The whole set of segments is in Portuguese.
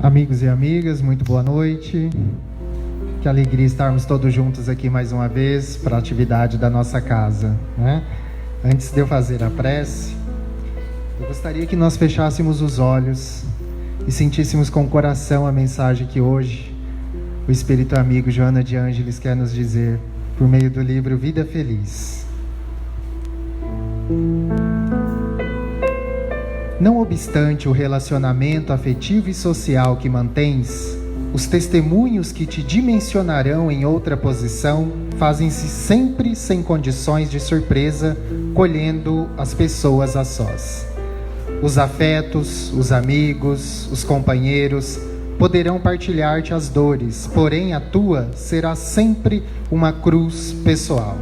Amigos e amigas, muito boa noite. Que alegria estarmos todos juntos aqui mais uma vez para a atividade da nossa casa, né? Antes de eu fazer a prece, eu gostaria que nós fechássemos os olhos e sentíssemos com o coração a mensagem que hoje o Espírito amigo Joana de Ângeles quer nos dizer por meio do livro Vida Feliz. Não obstante o relacionamento afetivo e social que mantens, os testemunhos que te dimensionarão em outra posição fazem-se sempre sem condições de surpresa, colhendo as pessoas a sós. Os afetos, os amigos, os companheiros poderão partilhar-te as dores, porém a tua será sempre uma cruz pessoal.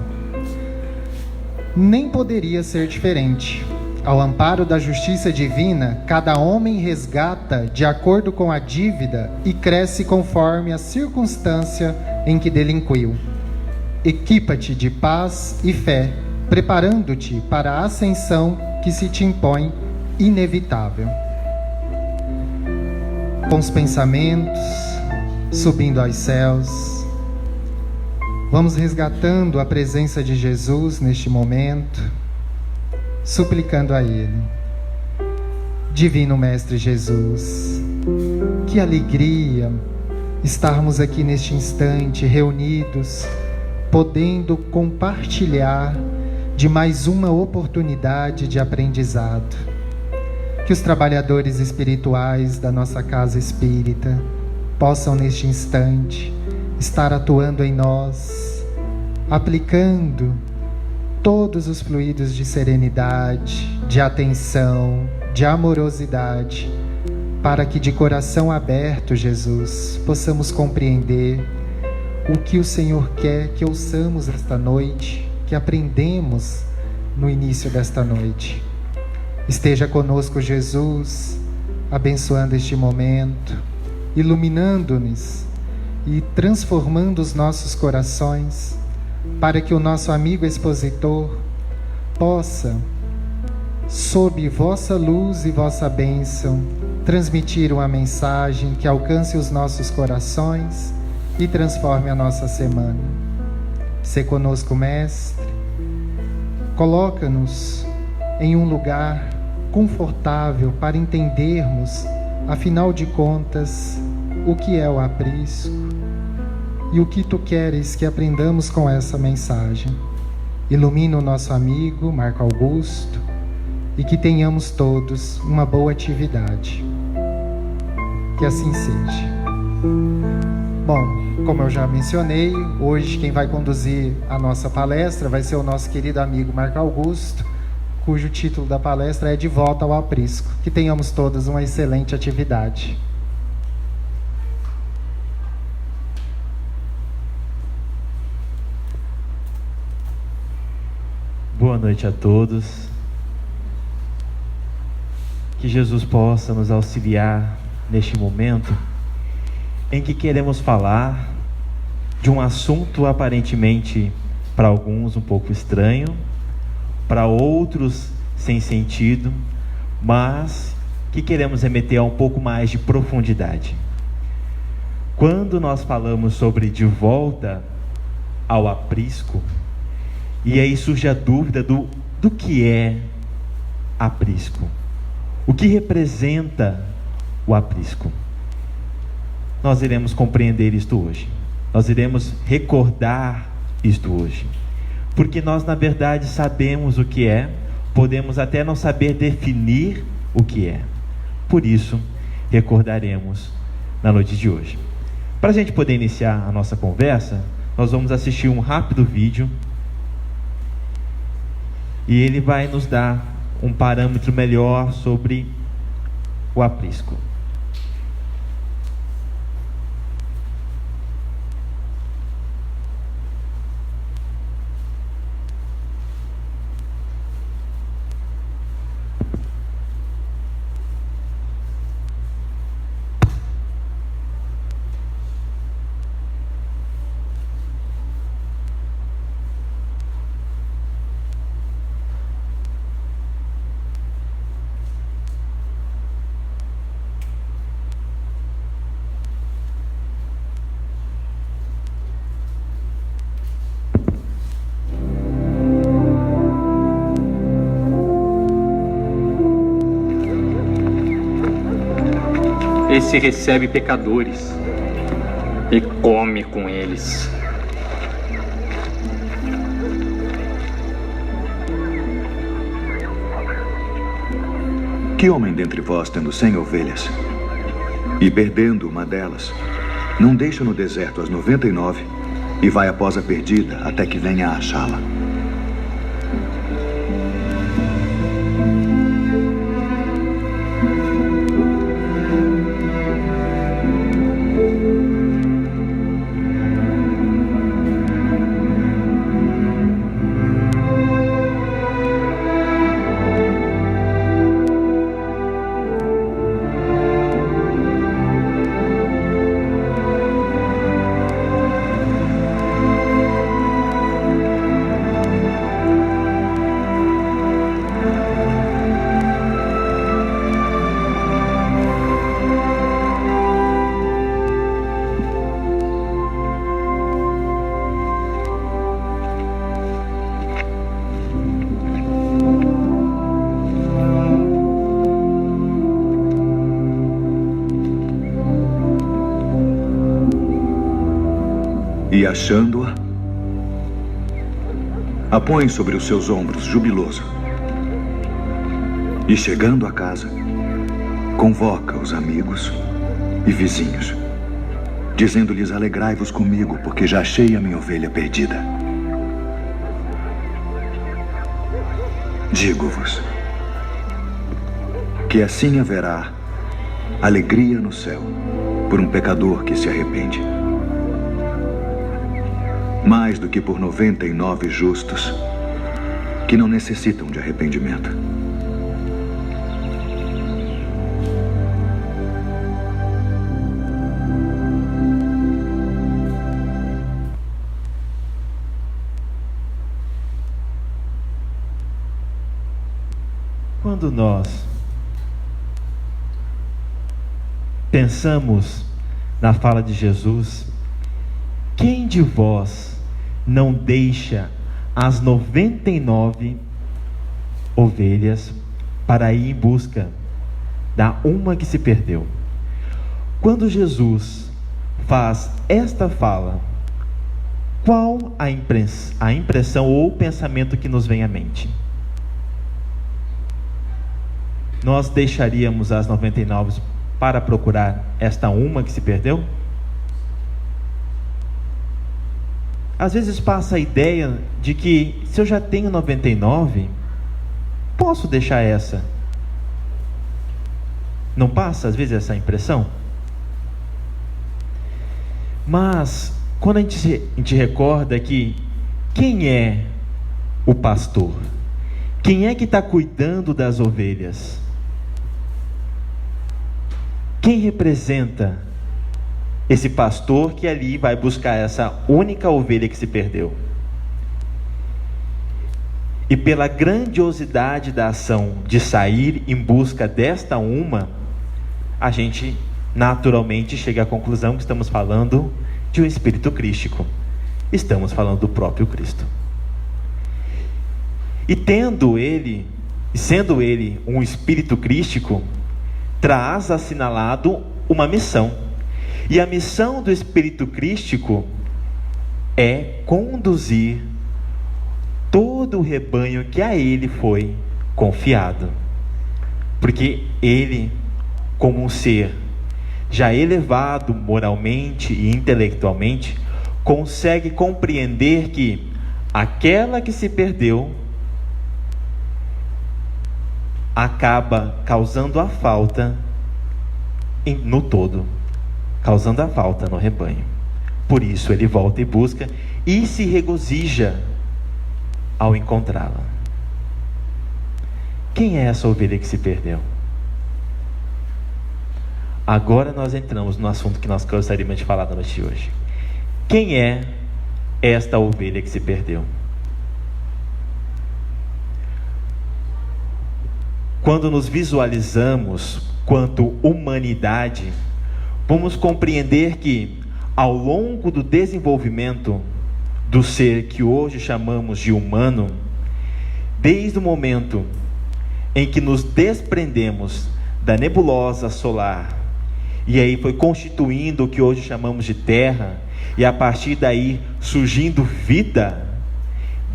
Nem poderia ser diferente. Ao amparo da justiça divina, cada homem resgata de acordo com a dívida e cresce conforme a circunstância em que delinquiu. Equipa-te de paz e fé, preparando-te para a ascensão que se te impõe inevitável. Com os pensamentos subindo aos céus, vamos resgatando a presença de Jesus neste momento, suplicando a Ele. Divino Mestre Jesus, que alegria estarmos aqui neste instante reunidos, podendo compartilhar de mais uma oportunidade de aprendizado. Que os trabalhadores espirituais da nossa casa espírita possam neste instante estar atuando em nós, aplicando todos os fluidos de serenidade, de atenção, de amorosidade, para que de coração aberto, Jesus, possamos compreender o que o Senhor quer que ouçamos esta noite, que aprendemos no início desta noite. Esteja conosco, Jesus, abençoando este momento, iluminando-nos e transformando os nossos corações, para que o nosso amigo expositor possa, sob vossa luz e vossa bênção, transmitir uma mensagem que alcance os nossos corações e transforme a nossa semana. Sê conosco, Mestre, coloca-nos em um lugar confortável para entendermos, afinal de contas, o que é o aprisco e o que Tu queres que aprendamos com essa mensagem. Ilumina o nosso amigo Marco Augusto e que tenhamos todos uma boa atividade. Que assim seja. Bom, como eu já mencionei, hoje quem vai conduzir a nossa palestra vai ser o nosso querido amigo Marco Augusto, cujo título da palestra é De Volta ao Aprisco. Que tenhamos todos uma excelente atividade. Boa noite a todos. Que Jesus possa nos auxiliar neste momento em que queremos falar de um assunto aparentemente para alguns um pouco estranho, para outros sem sentido, mas que queremos remeter a um pouco mais de profundidade. Quando nós falamos sobre de volta ao aprisco, e aí surge a dúvida do que é aprisco. O que representa o aprisco? Nós iremos compreender isto hoje. Nós iremos recordar isto hoje. Porque nós, na verdade, sabemos o que é, podemos até não saber definir o que é. Por isso, recordaremos na noite de hoje. Para a gente poder iniciar a nossa conversa, nós vamos assistir um rápido vídeo e ele vai nos dar um parâmetro melhor sobre o aprisco. Esse recebe pecadores e come com eles. Que homem dentre vós, tendo 100 ovelhas, e perdendo uma delas, não deixa no deserto as 99 e vai após a perdida até que venha a achá-la? E achando-a, a põe sobre os seus ombros, jubiloso. E chegando a casa, convoca os amigos e vizinhos, dizendo-lhes: alegrai-vos comigo, porque já achei a minha ovelha perdida. Digo-vos que assim haverá alegria no céu por um pecador que se arrepende, mais do que por 99 justos que não necessitam de arrependimento. Quando nós pensamos na fala de Jesus, quem de vós não deixa as 99 ovelhas para ir em busca da uma que se perdeu? Quando Jesus faz esta fala, qual a impressão ou o pensamento que nos vem à mente? Nós deixaríamos as 99 para procurar esta uma que se perdeu? Às vezes passa a ideia de que se eu já tenho 99, posso deixar essa. Não passa às vezes essa impressão? Mas quando a gente recorda que quem é o pastor? Quem é que está cuidando das ovelhas? Quem representa esse pastor que ali vai buscar essa única ovelha que se perdeu? E pela grandiosidade da ação de sair em busca desta uma, a gente naturalmente chega à conclusão que estamos falando de um espírito crístico. Estamos falando do próprio Cristo. E sendo ele um espírito crístico, traz assinalado uma missão. E a missão do espírito crístico é conduzir todo o rebanho que a ele foi confiado. Porque ele, como um ser já elevado moralmente e intelectualmente, consegue compreender que aquela que se perdeu acaba causando a falta no todo, causando a falta no rebanho. Por isso ele volta e busca e se regozija ao encontrá-la. Quem é essa ovelha que se perdeu? Agora nós entramos no assunto que nós gostaríamos de falar na noite de hoje. Quem é esta ovelha que se perdeu? Quando nos visualizamos quanto humanidade, vamos compreender que ao longo do desenvolvimento do ser que hoje chamamos de humano, desde o momento em que nos desprendemos da nebulosa solar e aí foi constituindo o que hoje chamamos de terra, e a partir daí surgindo vida,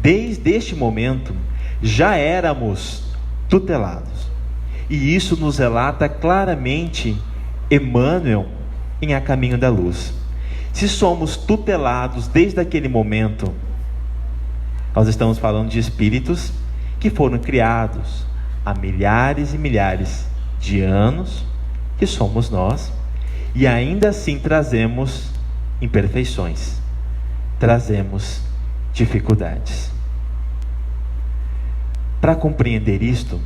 desde este momento já éramos tutelados. E isso nos relata claramente Emmanuel em A Caminho da Luz. Se somos tutelados desde aquele momento, nós estamos falando de espíritos que foram criados há milhares e milhares de anos, que somos nós, e ainda assim trazemos imperfeições, trazemos dificuldades. Para compreender isto,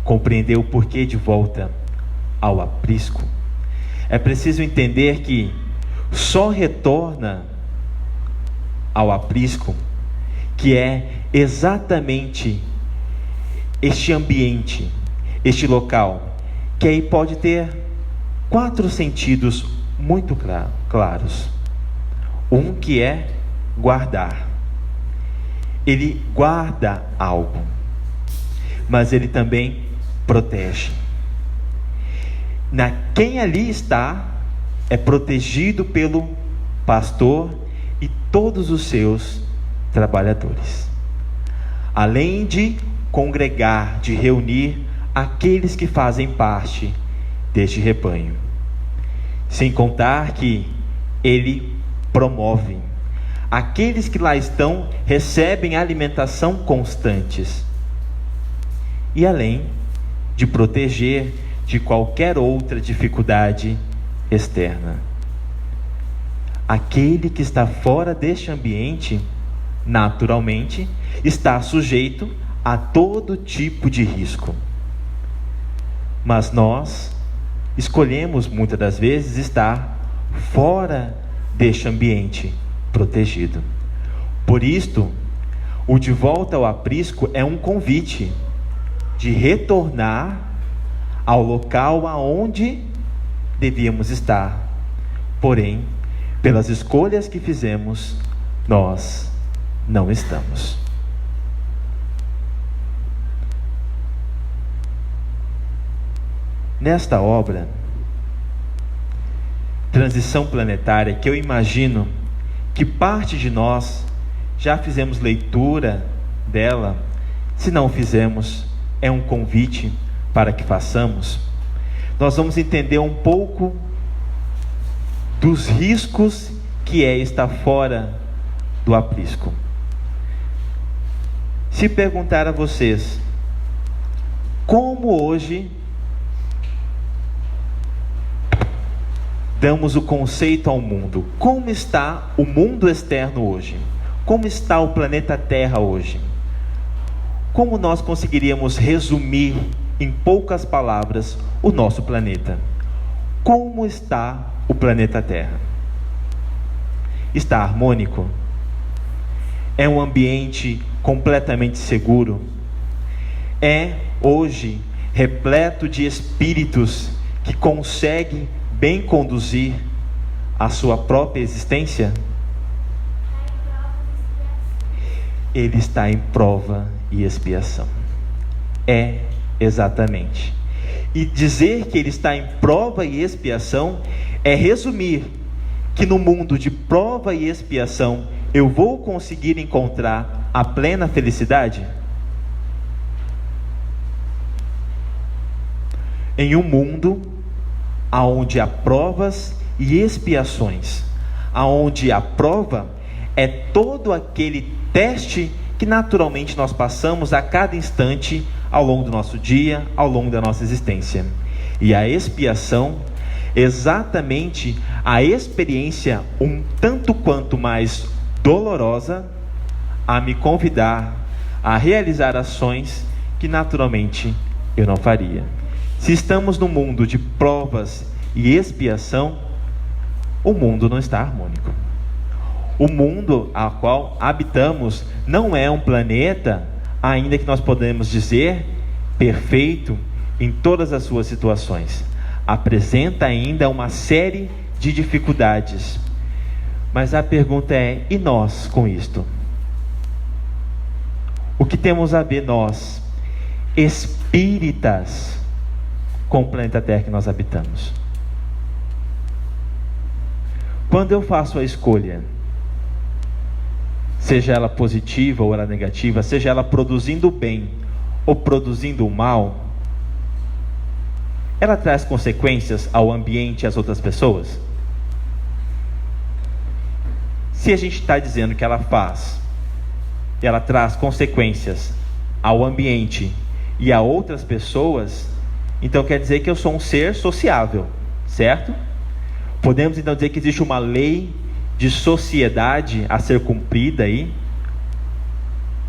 compreender o porquê de volta ao aprisco, é preciso entender que só retorna ao aprisco, que é exatamente este ambiente, este local, que aí pode ter 4 sentidos muito claros. Um que é guardar. Ele guarda algo, mas ele também protege. Quem ali está é protegido pelo pastor e todos os seus trabalhadores, além de congregar, de reunir aqueles que fazem parte deste rebanho, sem contar que ele promove. Aqueles que lá estão recebem alimentação constantes, e além de proteger de qualquer outra dificuldade externa. Aquele que está fora deste ambiente, naturalmente, está sujeito a todo tipo de risco. Mas nós escolhemos muitas das vezes estar fora deste ambiente protegido. Por isto, o De Volta ao Aprisco é um convite de retornar ao local aonde devíamos estar. Porém, pelas escolhas que fizemos, nós não estamos. Nesta obra, Transição Planetária, que eu imagino que parte de nós já fizemos leitura dela, se não fizemos, é um convite para que façamos. Nós vamos entender um pouco dos riscos que é estar fora do aprisco. Se perguntar a vocês, como hoje damos o conceito ao mundo? Como está o mundo externo hoje? Como está o planeta Terra hoje? Como nós conseguiríamos resumir em poucas palavras o nosso planeta? Como está o planeta Terra? Está harmônico? É um ambiente completamente seguro? É hoje repleto de espíritos que conseguem bem conduzir a sua própria existência? Ele está em prova e expiação. É exatamente. E dizer que ele está em prova e expiação é resumir que no mundo de prova e expiação eu vou conseguir encontrar a plena felicidade? Em um mundo aonde há provas e expiações, aonde a prova é todo aquele teste que naturalmente nós passamos a cada instante ao longo do nosso dia, ao longo da nossa existência. E a expiação, exatamente a experiência um tanto quanto mais dolorosa, a me convidar a realizar ações que naturalmente eu não faria. Se estamos no mundo de provas e expiação, o mundo não está harmônico. O mundo a qual habitamos não é um planeta, ainda que nós podemos dizer, perfeito em todas as suas situações. Apresenta ainda uma série de dificuldades. Mas a pergunta é, e nós com isto? O que temos a ver nós, espíritas, com o planeta Terra que nós habitamos? Quando eu faço a escolha, seja ela positiva ou ela negativa, seja ela produzindo o bem ou produzindo o mal, ela traz consequências ao ambiente e às outras pessoas? Se a gente está dizendo que ela traz consequências ao ambiente e a outras pessoas, então quer dizer que eu sou um ser sociável, certo? Podemos então dizer que existe uma lei de sociedade a ser cumprida aí?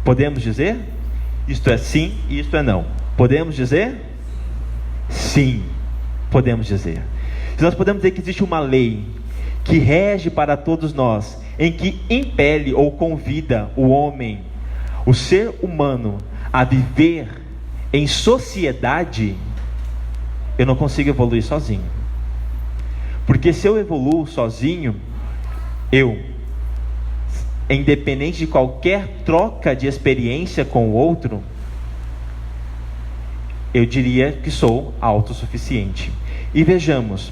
Podemos dizer? Isto é sim e isto é não. Podemos dizer? Sim, podemos dizer. Se nós podemos dizer que existe uma lei que rege para todos nós, em que impele ou convida o homem, o ser humano, a viver em sociedade, eu não consigo evoluir sozinho. Porque se eu evoluo sozinho, independente de qualquer troca de experiência com o outro, eu diria que sou autossuficiente. E vejamos,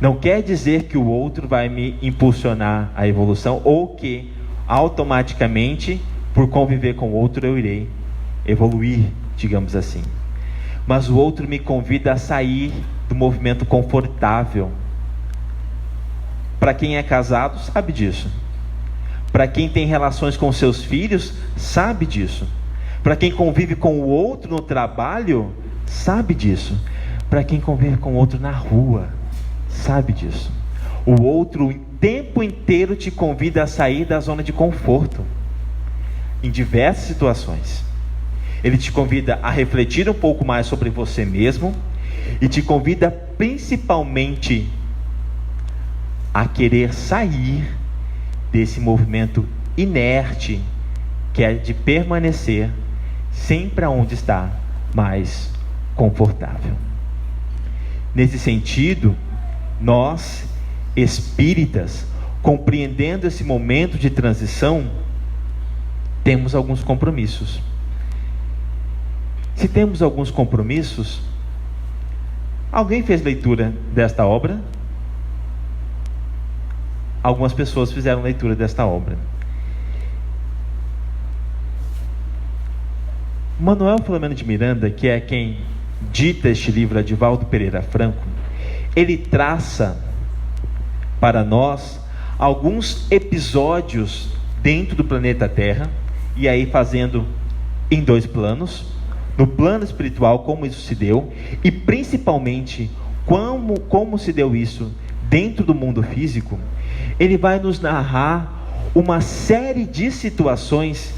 não quer dizer que o outro vai me impulsionar à evolução, ou que automaticamente, por conviver com o outro, eu irei evoluir, digamos assim. Mas o outro me convida a sair do movimento confortável. Para quem é casado, sabe disso. Para quem tem relações com seus filhos, sabe disso. Para quem convive com o outro no trabalho, sabe disso. Para quem convive com o outro na rua, sabe disso. O outro o tempo inteiro te convida a sair da zona de conforto, em diversas situações. Ele te convida a refletir um pouco mais sobre você mesmo, e te convida principalmente a querer sair desse movimento inerte, que é de permanecer sempre onde está mais confortável. Nesse sentido, nós, espíritas, compreendendo esse momento de transição, temos alguns compromissos. Se temos alguns compromissos, alguém fez leitura desta obra? Algumas pessoas fizeram leitura desta obra. Manuel Filomeno de Miranda, que é quem dita este livro, Edivaldo Pereira Franco, ele traça para nós alguns episódios dentro do planeta Terra, e aí fazendo em dois planos: no plano espiritual, como isso se deu, e principalmente como se deu isso dentro do mundo físico. Ele vai nos narrar uma série de situações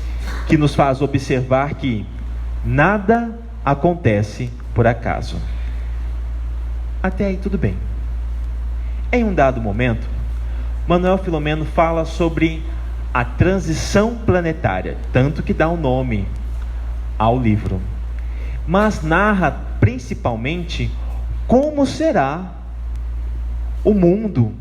que nos faz observar que nada acontece por acaso. Até aí tudo bem. Em um dado momento, Manuel Filomeno fala sobre a transição planetária, tanto que dá um nome ao livro, mas narra principalmente como será o mundo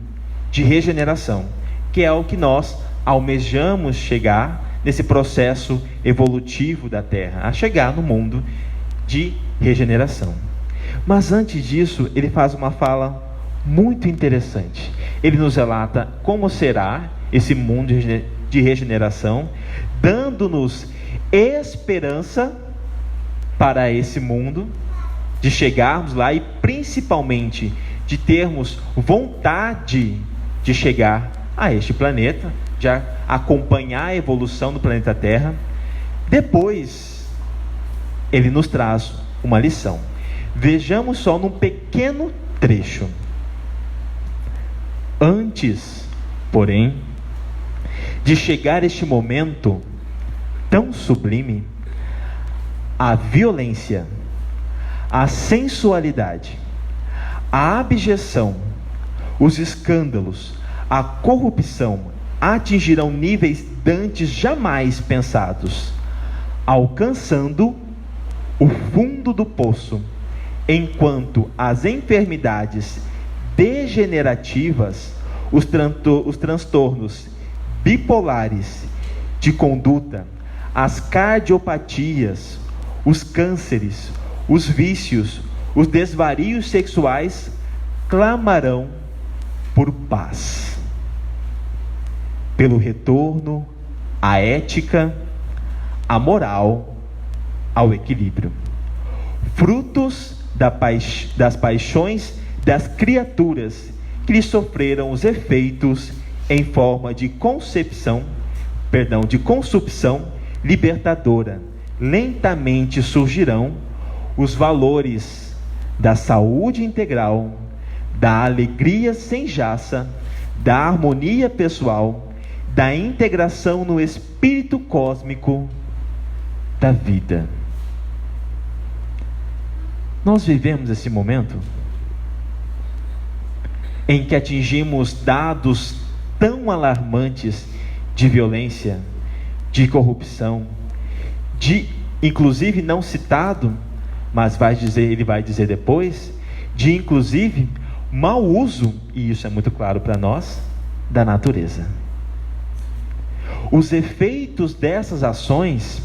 de regeneração, que é o que nós almejamos chegar nesse processo evolutivo da Terra, a chegar no mundo de regeneração. Mas antes disso, ele faz uma fala muito interessante. Ele nos relata como será esse mundo de regeneração, dando-nos esperança para esse mundo, de chegarmos lá e principalmente de termos vontade de chegar a este planeta, de acompanhar a evolução do planeta Terra. Depois, ele nos traz uma lição. Vejamos só num pequeno trecho. Antes, porém, de chegar este momento tão sublime, a violência, a sensualidade, a abjeção, os escândalos, a corrupção atingirão níveis dantes jamais pensados, alcançando o fundo do poço, enquanto as enfermidades degenerativas, os transtornos bipolares de conduta, as cardiopatias, os cânceres, os vícios, os desvarios sexuais clamarão por paz. pelo retorno à ética, à moral, ao equilíbrio. Frutos das paixões das criaturas que lhe sofreram os efeitos em forma de consumpção libertadora. Lentamente surgirão os valores da saúde integral, da alegria sem jaça, da harmonia pessoal, da integração no espírito cósmico da vida. Nós vivemos esse momento em que atingimos dados tão alarmantes de violência, de corrupção, inclusive não citado, mas ele vai dizer depois, de inclusive mau uso, e isso é muito claro para nós, da natureza. Os efeitos dessas ações,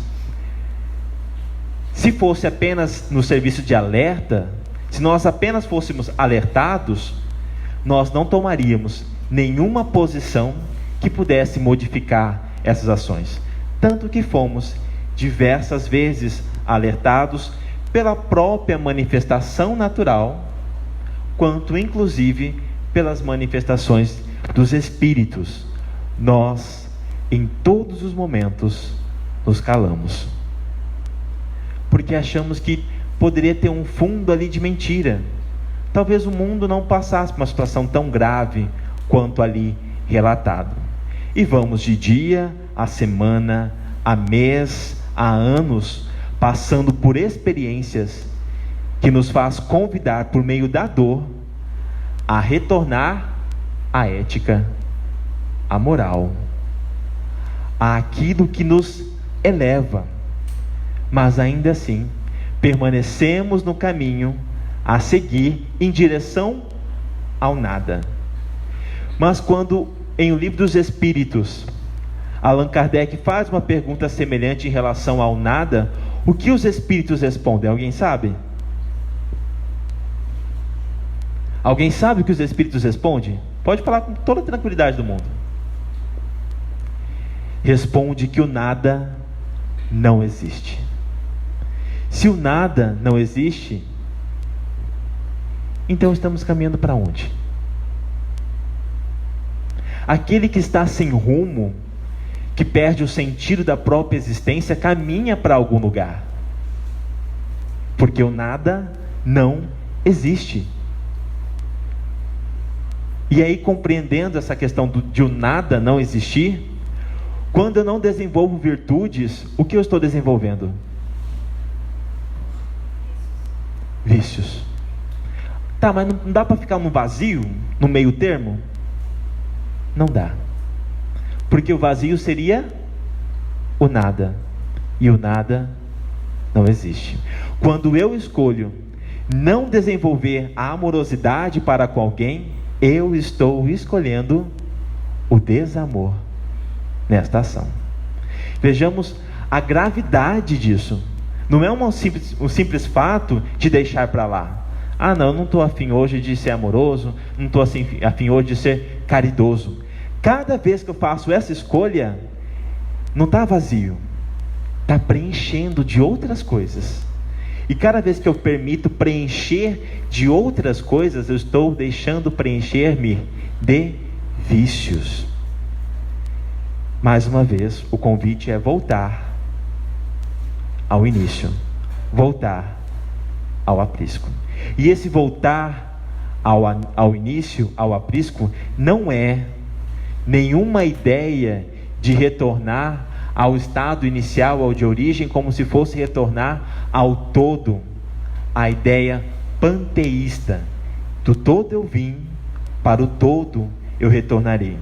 se fosse apenas no serviço de alerta, se nós apenas fôssemos alertados, nós não tomaríamos nenhuma posição que pudesse modificar essas ações. Tanto que fomos diversas vezes alertados pela própria manifestação natural, quanto inclusive pelas manifestações dos espíritos. Nós, em todos os momentos, nos calamos, porque achamos que poderia ter um fundo ali de mentira. Talvez o mundo não passasse por uma situação tão grave quanto ali relatado. E vamos de dia a semana, a mês, a anos, passando por experiências que nos faz convidar, por meio da dor, a retornar à ética, à moral, àquilo que nos eleva. Mas ainda assim, permanecemos no caminho a seguir em direção ao nada. Mas quando, em O Livro dos Espíritos, Allan Kardec faz uma pergunta semelhante em relação ao nada, o que os espíritos respondem? Alguém sabe? Alguém sabe o que os espíritos respondem? Pode falar com toda a tranquilidade do mundo. Responde que o nada não existe. Se o nada não existe, então estamos caminhando para onde? Aquele que está sem rumo, que perde o sentido da própria existência, caminha para algum lugar, porque o nada não existe. E aí, compreendendo essa questão de o nada não existir, quando eu não desenvolvo virtudes, o que eu estou desenvolvendo? Vícios. Tá, mas não dá para ficar no vazio, no meio termo? Não dá. Porque o vazio seria o nada. E o nada não existe. Quando eu escolho não desenvolver a amorosidade para com alguém, eu estou escolhendo o desamor nesta ação. Vejamos a gravidade disso. Não é um simples fato de deixar para lá. Ah, não, eu não estou afim hoje de ser amoroso, não estou afim hoje de ser caridoso. Cada vez que eu faço essa escolha, não está vazio, está preenchendo de outras coisas. E cada vez que eu permito preencher de outras coisas, eu estou deixando preencher-me de vícios. Mais uma vez, o convite é voltar ao início, voltar ao aprisco. E esse voltar ao início, ao aprisco, não é nenhuma ideia de retornar ao estado inicial, ao de origem, como se fosse retornar ao todo. A ideia panteísta, do todo eu vim, para o todo eu retornarei.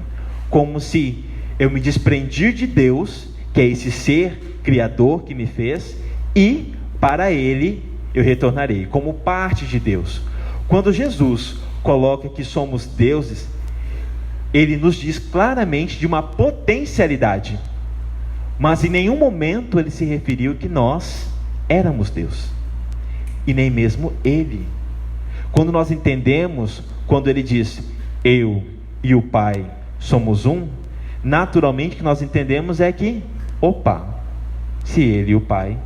Como se eu me desprendi de Deus, que é esse ser criador que me fez, e para Ele eu retornarei, como parte de Deus. Quando Jesus coloca que somos deuses, Ele nos diz claramente de uma potencialidade, mas em nenhum momento Ele se referiu que nós éramos Deus, e nem mesmo Ele. Quando nós entendemos, quando Ele diz, eu e o Pai somos um, naturalmente, que nós entendemos é que, opa, se Ele e o Pai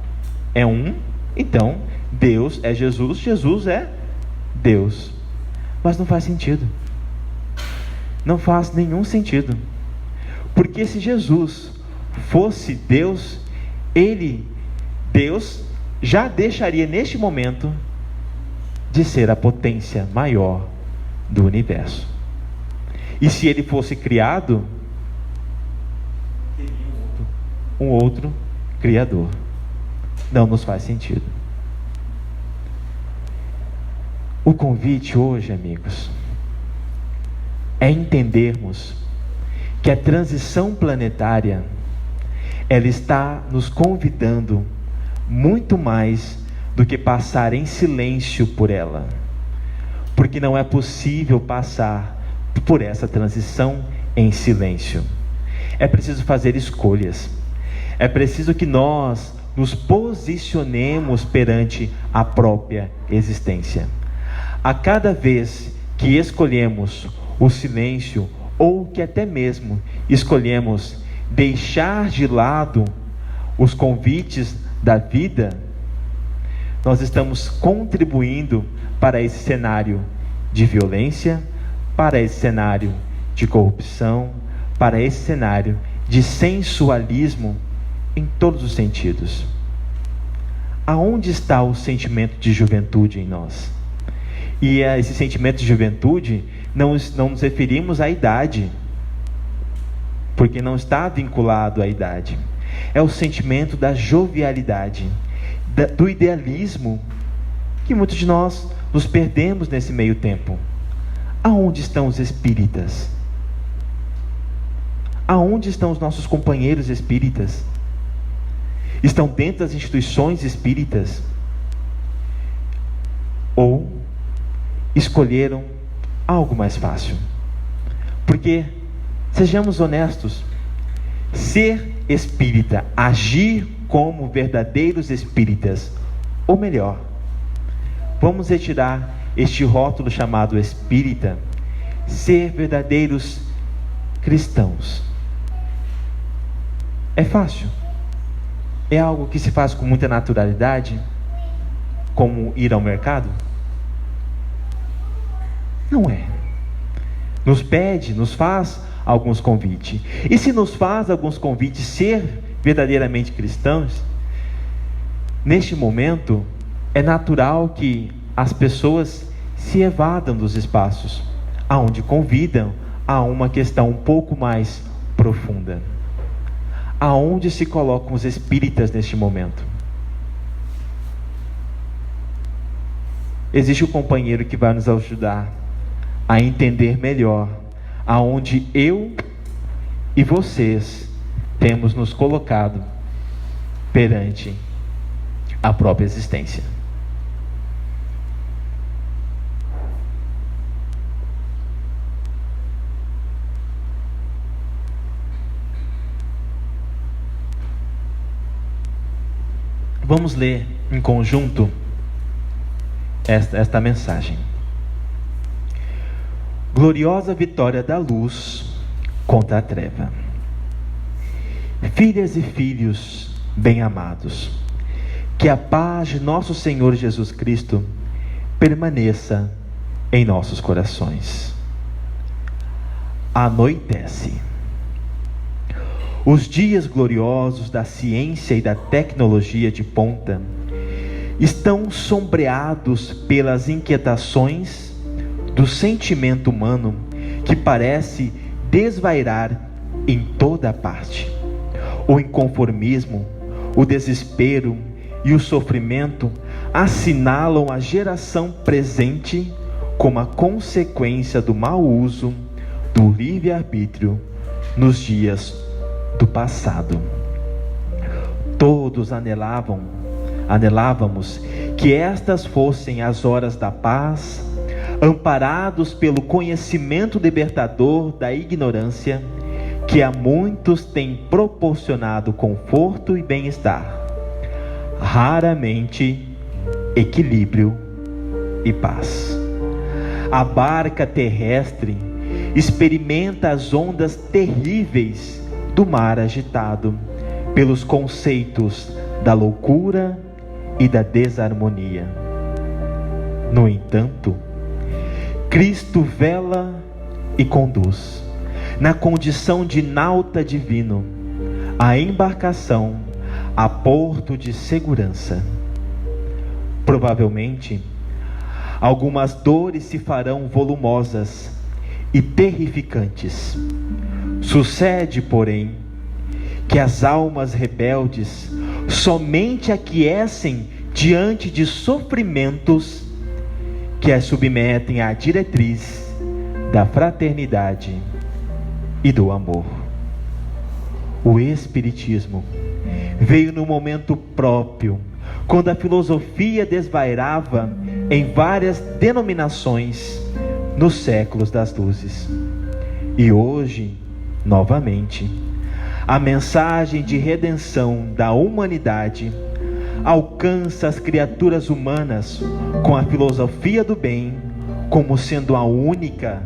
é um, então Deus é Jesus, Jesus é Deus. Mas não faz sentido. Não faz nenhum sentido. Porque se Jesus fosse Deus, Deus, já deixaria neste momento de ser a potência maior do universo. E se Ele fosse criado, teria um outro Criador. Não nos faz sentido. O convite hoje, amigos, é entendermos que a transição planetária, ela está nos convidando muito mais do que passar em silêncio por ela, porque não é possível passar por essa transição em silêncio. É preciso fazer escolhas, é preciso que nós nos posicionemos perante a própria existência. A cada vez que escolhemos o silêncio, ou que até mesmo escolhemos deixar de lado os convites da vida, nós estamos contribuindo para esse cenário de violência, para esse cenário de corrupção, para esse cenário de sensualismo em todos os sentidos. Aonde está o sentimento de juventude em nós? E a esse sentimento de juventude, não nos referimos à idade, porque não está vinculado à idade. É o sentimento da jovialidade, do idealismo, que muitos de nós nos perdemos nesse meio tempo. Aonde estão os espíritas? Aonde estão os nossos companheiros espíritas? Estão dentro das instituições espíritas? Ou escolheram algo mais fácil? Porque, sejamos honestos, ser espírita, agir como verdadeiros espíritas, ou melhor, vamos retirar este rótulo chamado espírita, ser verdadeiros cristãos. É fácil? É algo que se faz com muita naturalidade, como ir ao mercado? Não é. Nos faz alguns convites. E se nos faz alguns convites ser verdadeiramente cristãos, neste momento é natural que as pessoas se evadam dos espaços aonde convidam a uma questão um pouco mais profunda. Aonde se colocam os espíritas neste momento? Existe um companheiro que vai nos ajudar a entender melhor aonde eu e vocês temos nos colocado perante a própria existência. Vamos ler em conjunto esta mensagem. Gloriosa vitória da luz contra a treva. Filhas e filhos bem-amados, que a paz de nosso Senhor Jesus Cristo permaneça em nossos corações. Anoitece. Os dias gloriosos da ciência e da tecnologia de ponta estão sombreados pelas inquietações do sentimento humano que parece desvairar em toda a parte. O inconformismo, o desespero e o sofrimento assinalam a geração presente como a consequência do mau uso do livre-arbítrio nos dias do passado. Todos anelávamos que estas fossem as horas da paz, amparados pelo conhecimento libertador da ignorância, que a muitos tem proporcionado conforto e bem-estar, raramente equilíbrio e paz. A barca terrestre experimenta as ondas terríveis do mar agitado pelos conceitos da loucura e da desarmonia. No entanto, Cristo vela e conduz, na condição de nauta divino, a embarcação a porto de segurança. Provavelmente, algumas dores se farão volumosas e terrificantes. Sucede, porém, que as almas rebeldes somente aquecem diante de sofrimentos que as submetem à diretriz da fraternidade e do amor. O Espiritismo veio no momento próprio, quando a filosofia desvairava em várias denominações nos séculos das luzes. E hoje, novamente, a mensagem de redenção da humanidade alcança as criaturas humanas com a filosofia do bem como sendo a única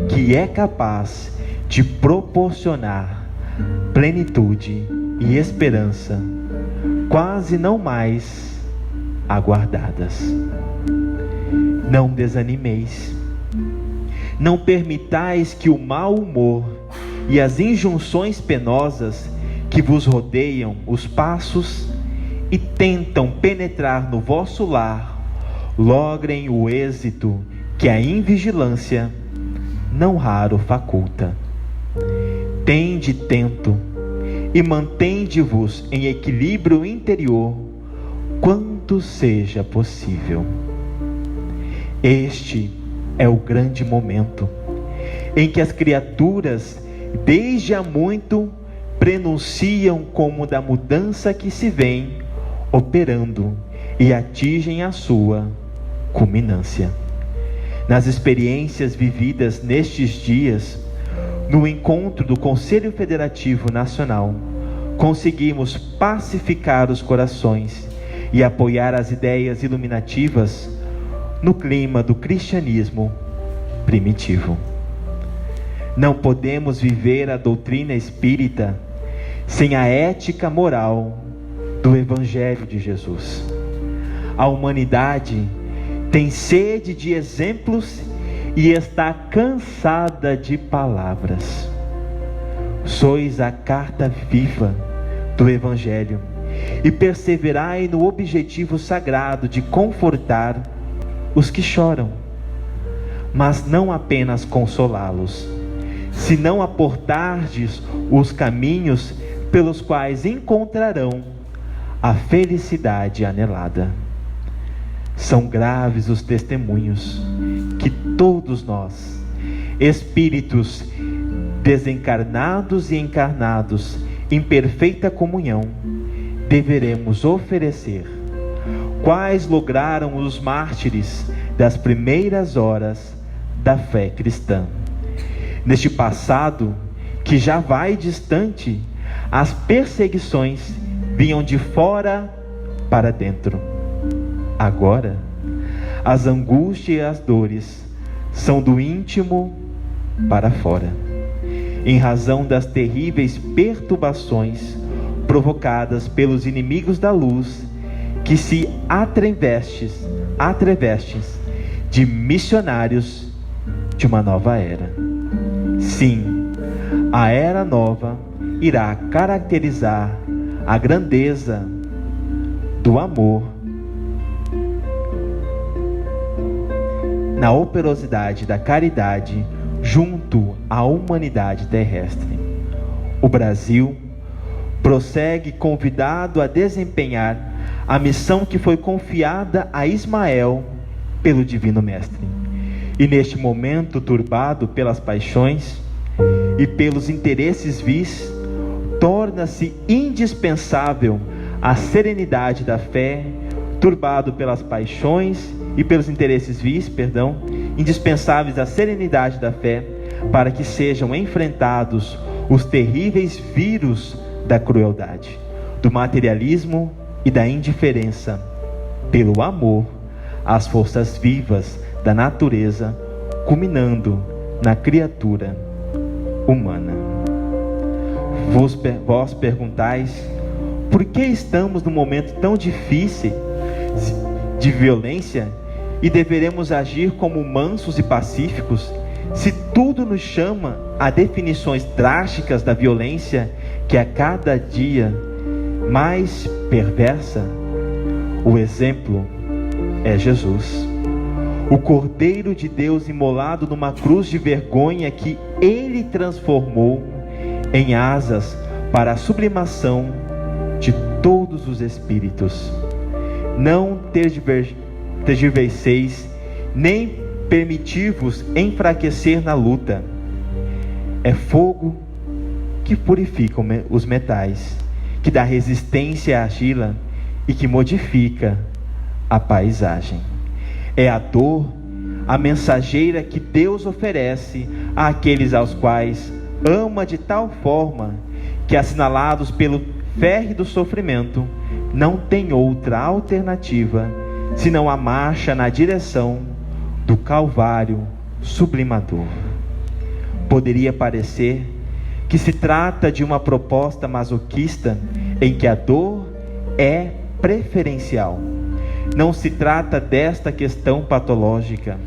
que é capaz de proporcionar plenitude e esperança, quase não mais aguardadas. Não desanimeis, não permitais que o mau humor e as injunções penosas que vos rodeiam os passos e tentam penetrar no vosso lar logrem o êxito que a invigilância não raro faculta. Tende tento e mantende-vos em equilíbrio interior quanto seja possível. Este é o grande momento em que as criaturas desde há muito prenunciam como da mudança que se vem operando e atingem a sua culminância. Nas experiências vividas nestes dias, no encontro do Conselho Federativo Nacional, conseguimos pacificar os corações e apoiar as ideias iluminativas no clima do cristianismo primitivo. Não podemos viver a doutrina espírita sem a ética moral do Evangelho de Jesus. A humanidade tem sede de exemplos e está cansada de palavras. Sois a carta viva do Evangelho e perseverai no objetivo sagrado de confortar os que choram, mas não apenas consolá-los, senão aportar-lhes os caminhos pelos quais encontrarão a felicidade anelada. São graves os testemunhos que todos nós, espíritos desencarnados e encarnados em perfeita comunhão, deveremos oferecer. Quais lograram os mártires das primeiras horas da fé cristã? Neste passado que já vai distante, as perseguições vinham de fora para dentro. Agora, as angústias e as dores são do íntimo para fora, em razão das terríveis perturbações provocadas pelos inimigos da luz que se atrevestes de missionários de uma nova era. Sim, a era nova irá caracterizar a grandeza do amor na operosidade da caridade junto à humanidade terrestre. O Brasil prossegue convidado a desempenhar a missão que foi confiada a Ismael pelo Divino Mestre. E neste momento turbado pelas paixões e pelos interesses vis, torna-se indispensável a serenidade da fé, turbado pelas paixões e pelos interesses vis, indispensáveis a serenidade da fé, para que sejam enfrentados os terríveis vírus da crueldade, do materialismo e da indiferença, pelo amor às forças vivas da natureza, culminando na criatura humana. Vós perguntais, por que estamos num momento tão difícil de violência e deveremos agir como mansos e pacíficos, se tudo nos chama a definições drásticas da violência que a cada dia mais perversa? O exemplo é Jesus, o Cordeiro de Deus imolado numa cruz de vergonha que Ele transformou em asas para a sublimação de todos os espíritos. Não tergiverseis, nem permitir-vos enfraquecer na luta. É fogo que purifica os metais, que dá resistência à argila e que modifica a paisagem. É a dor, a mensageira que Deus oferece àqueles aos quais ama de tal forma que, assinalados pelo férreo sofrimento, não tem outra alternativa senão a marcha na direção do Calvário sublimador. Poderia parecer que se trata de uma proposta masoquista em que a dor é preferencial. Não se trata desta questão patológica.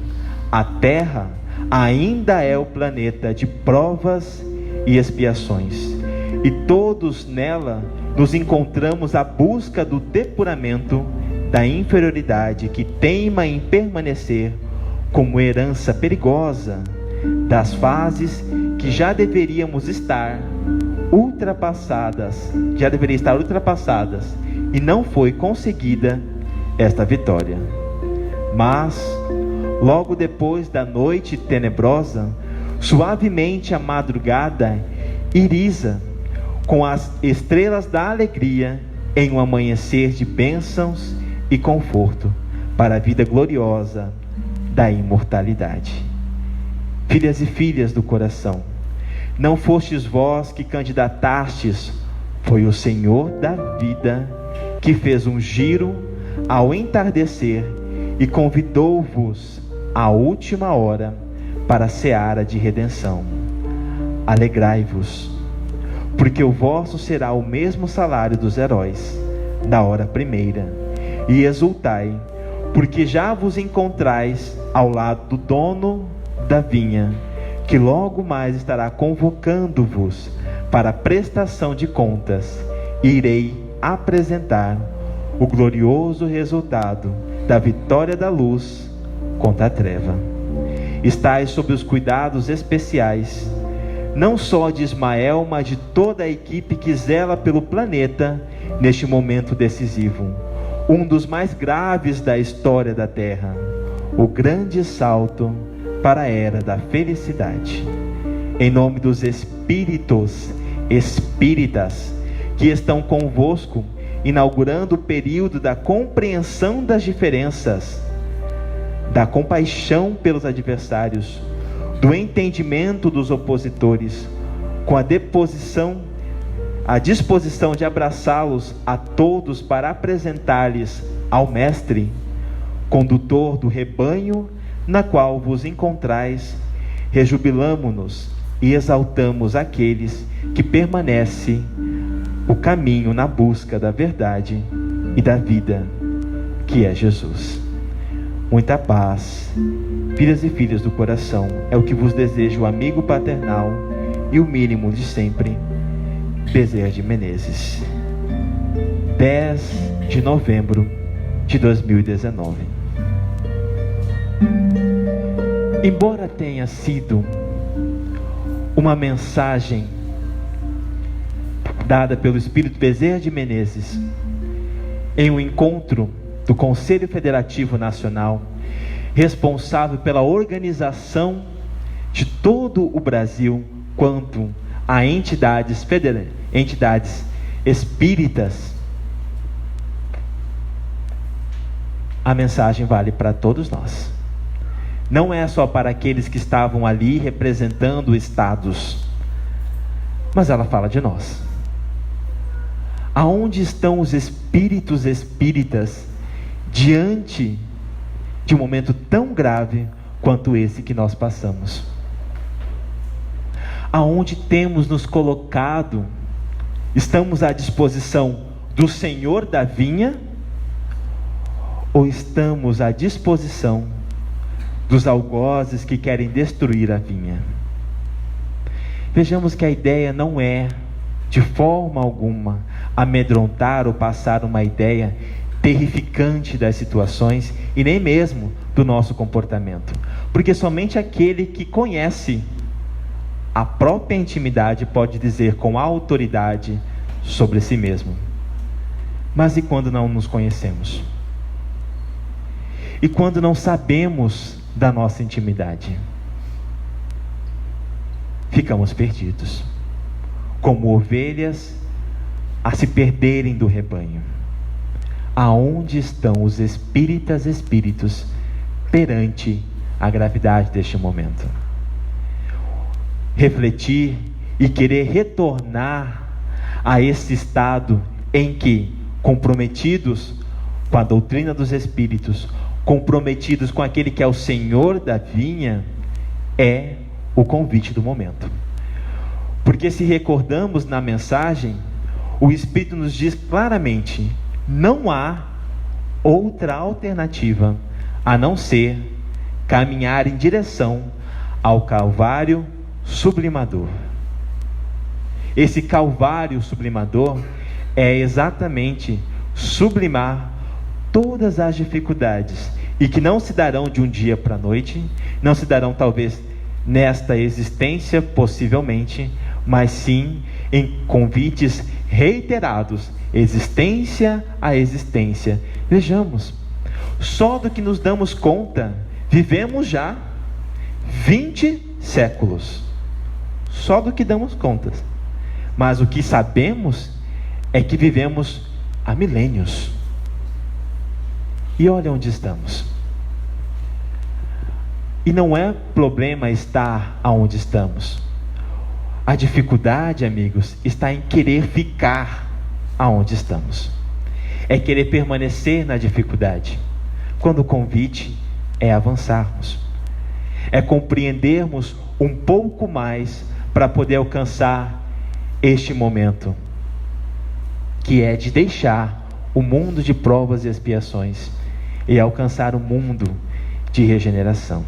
A Terra ainda é o planeta de provas e expiações, e todos nela nos encontramos à busca do depuramento da inferioridade que teima em permanecer como herança perigosa das fases que já deveriam estar ultrapassadas e não foi conseguida esta vitória. Mas logo depois da noite tenebrosa, suavemente a madrugada iriza com as estrelas da alegria em um amanhecer de bênçãos e conforto para a vida gloriosa da imortalidade. Filhas e filhas do coração, não fostes vós que candidatastes, foi o Senhor da vida que fez um giro ao entardecer e convidou-vos à última hora para a seara de redenção. Alegrai-vos, porque o vosso será o mesmo salário dos heróis da hora primeira, e exultai, porque já vos encontrais ao lado do dono da vinha, que logo mais estará convocando-vos para a prestação de contas, e irei apresentar o glorioso resultado da vitória da luz contra a treva. Estais sob os cuidados especiais, não só de Ismael, mas de toda a equipe que zela pelo planeta neste momento decisivo, um dos mais graves da história da Terra, o grande salto para a era da felicidade. Em nome dos espíritos espíritas que estão convosco, inaugurando o período da compreensão das diferenças, da compaixão pelos adversários, do entendimento dos opositores, com a disposição de abraçá-los a todos para apresentar-lhes ao Mestre, condutor do rebanho na qual vos encontrais, rejubilamo-nos e exaltamos aqueles que permanecem o caminho na busca da verdade e da vida, que é Jesus. Muita paz, filhas e filhos do coração, é o que vos deseja o amigo paternal e o mínimo de sempre, Bezerra de Menezes. 10 de novembro de 2019. Embora tenha sido uma mensagem dada pelo Espírito Bezerra de Menezes em um encontro do Conselho Federativo Nacional, responsável pela organização de todo o Brasil quanto a entidades espíritas, a mensagem vale para todos nós. Não é só para aqueles que estavam ali representando estados, mas ela fala de nós. Aonde estão os espíritos espíritas diante de um momento tão grave quanto esse que nós passamos? aonde temos nos colocado? Estamos à disposição do Senhor da vinha? Ou estamos à disposição dos algozes que querem destruir a vinha? Vejamos que a ideia não é, de forma alguma, amedrontar ou passar uma ideia terrificante das situações e nem mesmo do nosso comportamento. Porque somente aquele que conhece a própria intimidade pode dizer com autoridade sobre si mesmo. Mas e quando não nos conhecemos? E quando não sabemos da nossa intimidade? Ficamos perdidos, como ovelhas a se perderem do rebanho. Aonde estão os espíritos perante a gravidade deste momento? Refletir e querer retornar a esse estado em que, comprometidos com a doutrina dos espíritos, comprometidos com aquele que é o Senhor da vinha, é o convite do momento. Porque se recordamos na mensagem, o Espírito nos diz claramente: não há outra alternativa a não ser caminhar em direção ao Calvário sublimador. Esse Calvário sublimador é exatamente sublimar todas as dificuldades, e que não se darão de um dia para a noite, não se darão talvez nesta existência, possivelmente, mas sim em convites reiterados, existência a existência. Vejamos, só do que nos damos conta, vivemos já 20 séculos, só do que damos contas, mas o que sabemos é que vivemos há milênios. E olha onde estamos. E não é problema estar aonde estamos. A dificuldade, amigos, está em querer ficar aonde estamos. É querer permanecer na dificuldade, quando o convite é avançarmos. É compreendermos um pouco mais para poder alcançar este momento, que é de deixar o mundo de provas e expiações e alcançar o mundo de regeneração.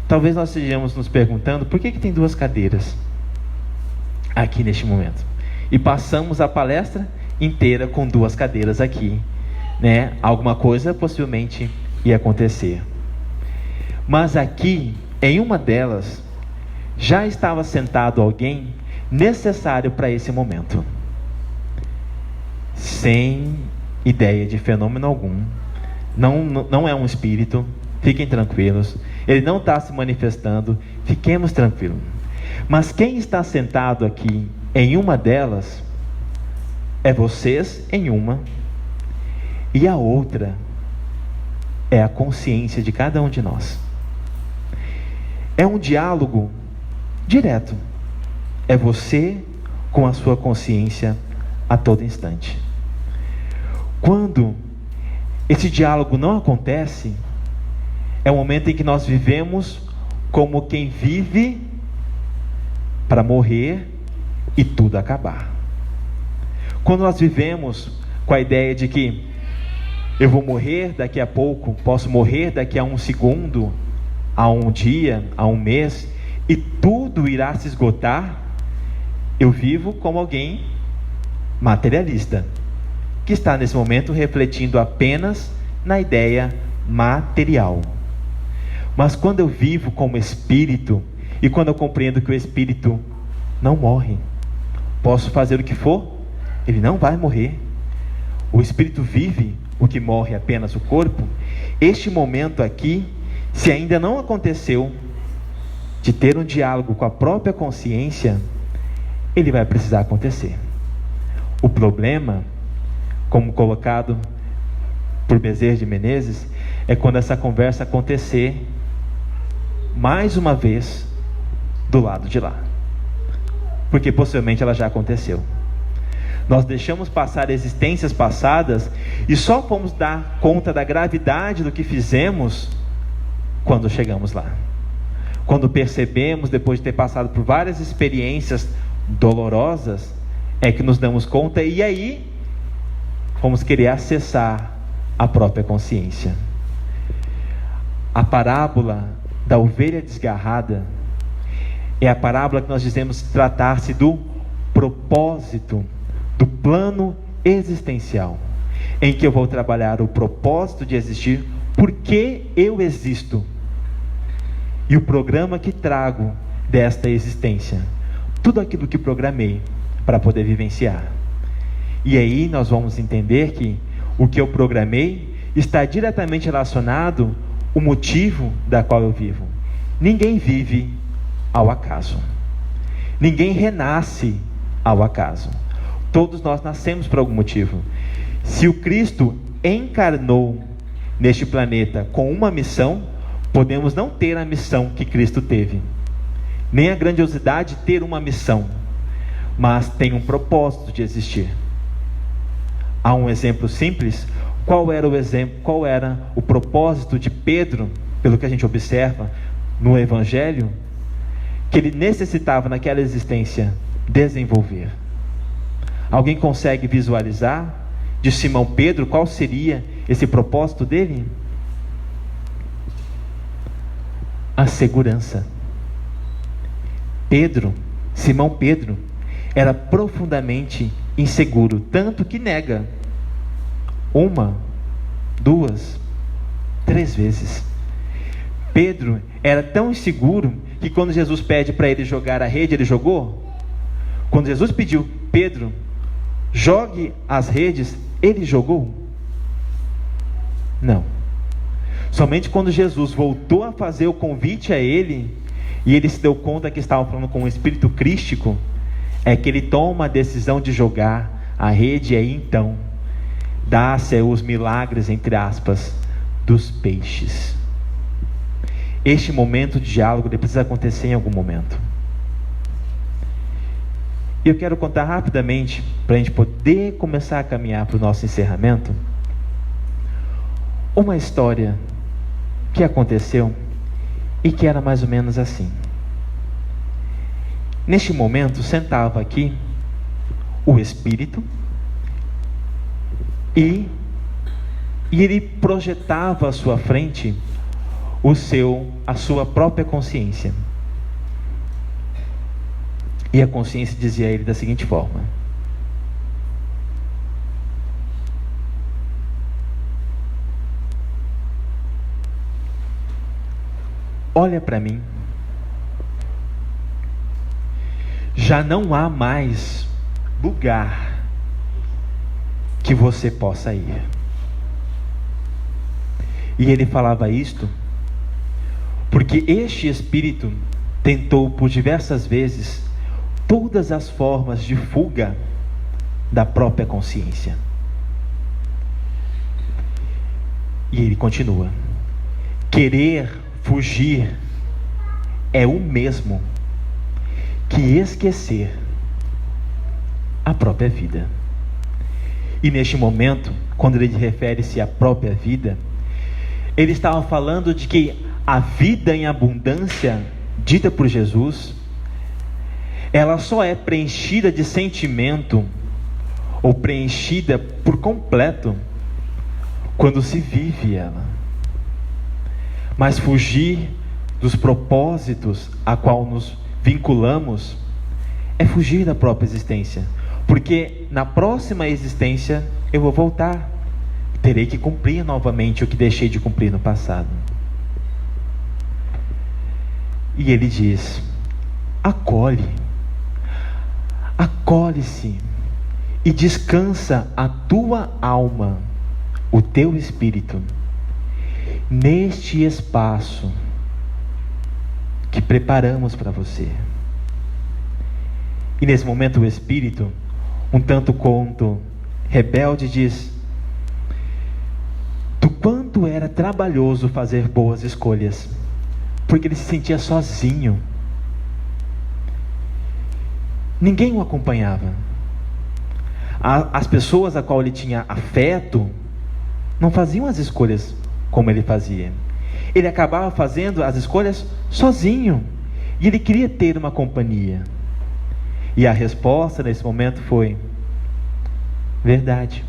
Talvez nós estejamos nos perguntando por que tem 2 cadeiras aqui neste momento. E passamos a palestra inteira com 2 cadeiras aqui, né? Alguma coisa possivelmente ia acontecer. Mas aqui, em uma delas, já estava sentado alguém necessário para esse momento, sem ideia de fenômeno algum. Não é um espírito, fiquem tranquilos. Ele não está se manifestando, fiquemos tranquilos. Mas quem está sentado aqui em uma delas é vocês em uma, e a outra é a consciência de cada um de nós. É um diálogo direto. É você com a sua consciência a todo instante. Quando esse diálogo não acontece, é o momento em que nós vivemos como quem vive para morrer e tudo acabar. Quando nós vivemos com a ideia de que eu vou morrer daqui a pouco, posso morrer daqui a 1 segundo, a 1 dia, a 1 mês, e tudo irá se esgotar, eu vivo como alguém materialista, que está nesse momento refletindo apenas na ideia material. Mas quando eu vivo como espírito, e quando eu compreendo que o espírito não morre, posso fazer o que for, ele não vai morrer. O espírito vive, o que morre é apenas o corpo. Este momento aqui, se ainda não aconteceu, de ter um diálogo com a própria consciência, ele vai precisar acontecer. O problema, como colocado por Bezerra de Menezes, é quando essa conversa acontecer mais uma vez do lado de lá, porque possivelmente ela já aconteceu. Nós deixamos passar existências passadas e só fomos dar conta da gravidade do que fizemos quando chegamos lá. Quando percebemos, depois de ter passado por várias experiências dolorosas, é que nos damos conta, e aí vamos querer acessar a própria consciência. A parábola da ovelha desgarrada é a parábola que nós dizemos tratar-se do propósito, do plano existencial, em que eu vou trabalhar o propósito de existir, por que eu existo, e o programa que trago desta existência, tudo aquilo que programei para poder vivenciar. E aí nós vamos entender que o que eu programei está diretamente relacionado ao motivo da qual eu vivo. Ninguém vive ao acaso. Ninguém renasce ao acaso. Todos nós nascemos por algum motivo. Se o Cristo encarnou neste planeta com uma missão, podemos não ter a missão que Cristo teve, nem a grandiosidade de ter uma missão, mas tem um propósito de existir. Há um exemplo simples. Qual era o propósito de Pedro, pelo que a gente observa no Evangelho, que ele necessitava naquela existência desenvolver? Alguém consegue visualizar de Simão Pedro qual seria esse propósito dele? A segurança. Simão Pedro, era profundamente inseguro, tanto que nega 1, 2, 3 vezes. Pedro era tão inseguro que quando Jesus pede para ele jogar a rede, ele jogou? Quando Jesus pediu, Pedro, jogue as redes, ele jogou? Não. Somente quando Jesus voltou a fazer o convite a ele, e ele se deu conta que estava falando com um espírito crístico, é que ele toma a decisão de jogar a rede, e aí então dá-se os milagres, entre aspas, dos peixes. Este momento de diálogo ele precisa acontecer em algum momento. E eu quero contar rapidamente, para a gente poder começar a caminhar para o nosso encerramento, uma história que aconteceu e que era mais ou menos assim. Neste momento sentava aqui o Espírito e ele projetava à sua frente a sua própria consciência. E a consciência dizia a ele da seguinte forma: olha para mim, já não há mais lugar que você possa ir. E ele falava isto porque este espírito tentou por diversas vezes todas as formas de fuga da própria consciência. E ele continua: querer fugir é o mesmo que esquecer a própria vida. E neste momento, quando ele refere-se à própria vida, ele estava falando de que a vida em abundância dita por Jesus, ela só é preenchida de sentimento, ou preenchida por completo, quando se vive ela. Mas fugir dos propósitos a qual nos vinculamos é fugir da própria existência, porque na próxima existência eu vou voltar, terei que cumprir novamente o que deixei de cumprir no passado. E ele diz: acolhe-se e descansa a tua alma, o teu espírito, neste espaço que preparamos para você. E nesse momento o espírito, um tanto quanto rebelde, diz: do quanto era trabalhoso fazer boas escolhas, porque ele se sentia sozinho. Ninguém o acompanhava. As pessoas a qual ele tinha afeto não faziam as escolhas como ele fazia. Ele acabava fazendo as escolhas sozinho. E ele queria ter uma companhia. E a resposta nesse momento foi: verdade.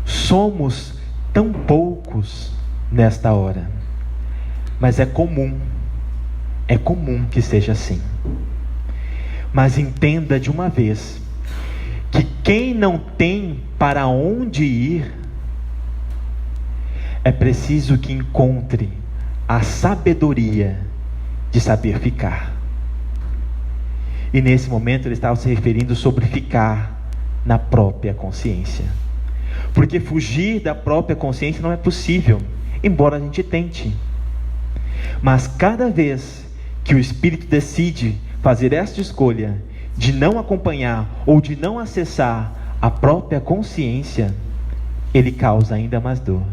Somos tão poucos nesta hora. Mas é comum que seja assim. Mas entenda de uma vez que quem não tem para onde ir, é preciso que encontre a sabedoria de saber ficar. E nesse momento ele estava se referindo sobre ficar na própria consciência. Porque fugir da própria consciência não é possível, embora a gente tente. Mas cada vez que o Espírito decide fazer esta escolha de não acompanhar ou de não acessar a própria consciência, ele causa ainda mais dor.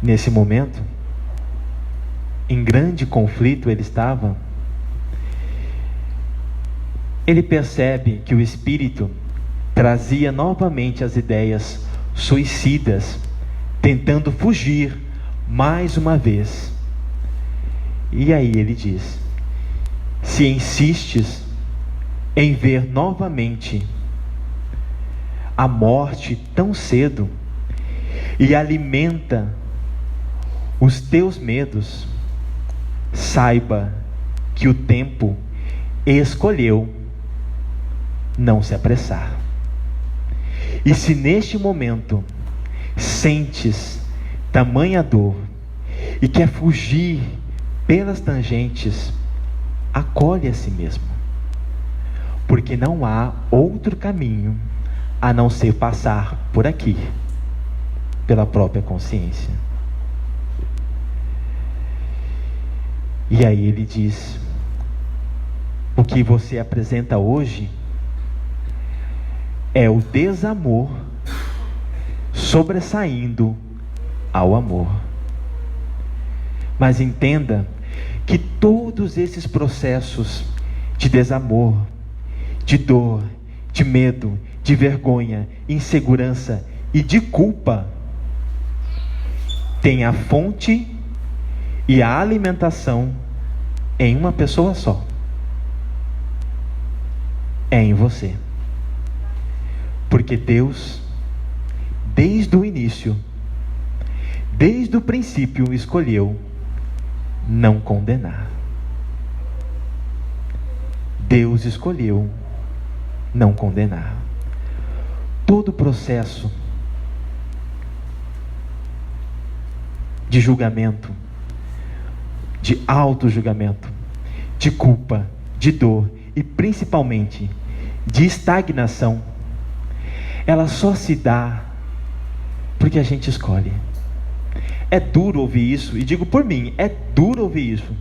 Nesse momento, em grande conflito ele estava. Ele percebe que o Espírito trazia novamente as ideias suicidas, tentando fugir mais uma vez. E aí ele diz: se insistes em ver novamente a morte tão cedo e alimenta os teus medos, saiba que o tempo escolheu não se apressar. E se neste momento sentes tamanha dor e quer fugir pelas tangentes, acolhe a si mesmo, porque não há outro caminho a não ser passar por aqui, pela própria consciência. E aí ele diz: o que você apresenta hoje é o desamor sobressaindo ao amor. Mas entenda que todos esses processos de desamor, de dor, de medo, de vergonha, insegurança e de culpa têm a fonte e a alimentação em uma pessoa só. É em você. Porque Deus, desde o início, desde o princípio, escolheu não condenar. Deus escolheu não condenar. Todo o processo de julgamento, de auto-julgamento, de culpa, de dor e principalmente de estagnação, ela só se dá porque a gente escolhe. É duro ouvir isso, e digo por mim, é duro ouvir isso,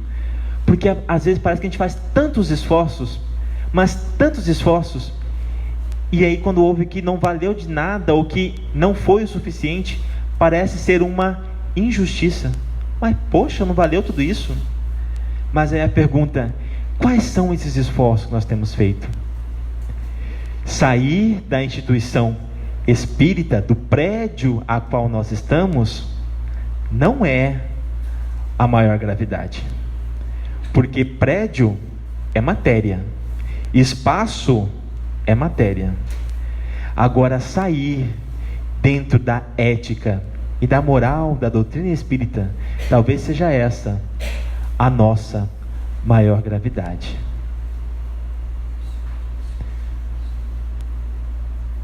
porque às vezes parece que a gente faz tantos esforços, mas tantos esforços, e aí quando ouve que não valeu de nada, ou que não foi o suficiente, parece ser uma injustiça. Mas poxa, não valeu tudo isso? Mas aí a pergunta: quais são esses esforços que nós temos feito? Sair da instituição espírita, do prédio a qual nós estamos, não é a maior gravidade, porque prédio é matéria, espaço é matéria. Agora, sair dentro da ética e da moral da doutrina espírita, talvez seja essa a nossa maior gravidade.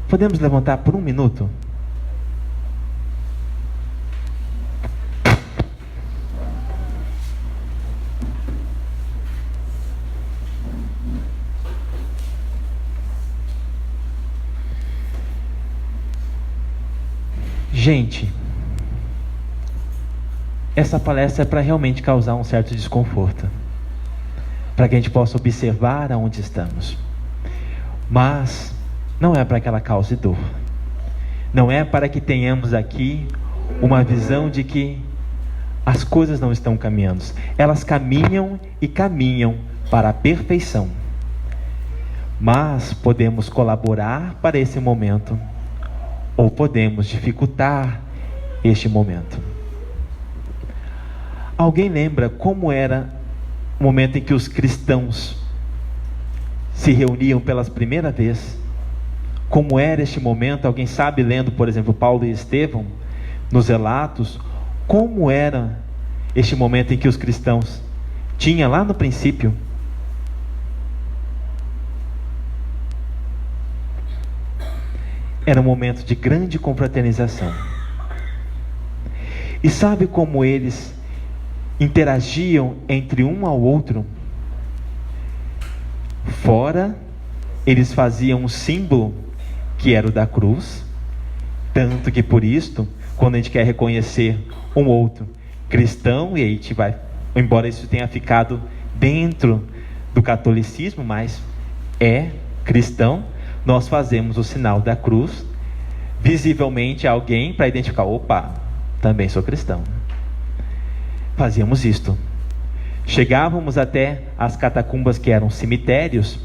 Podemos levantar por um minuto? Gente, essa palestra é para realmente causar um certo desconforto, para que a gente possa observar aonde estamos, mas não é para que ela cause dor, não é para que tenhamos aqui uma visão de que as coisas não estão caminhando. Elas caminham e caminham para a perfeição, mas podemos colaborar para esse momento, ou podemos dificultar este momento. Alguém lembra como era o momento em que os cristãos se reuniam pela primeira vez? Como era este momento? Alguém sabe, lendo, por exemplo, Paulo e Estevão, nos relatos, como era este momento em que os cristãos tinham lá no princípio? Era um momento de grande confraternização. E sabe como eles interagiam entre um ao outro? Fora, eles faziam um símbolo que era o da cruz, tanto que por isto, quando a gente quer reconhecer um outro cristão, e aí a gente vai, embora isso tenha ficado dentro do catolicismo, mas é cristão, nós fazemos o sinal da cruz, visivelmente a alguém, para identificar, opa, também sou cristão. Fazíamos isto. Chegávamos até as catacumbas, que eram cemitérios.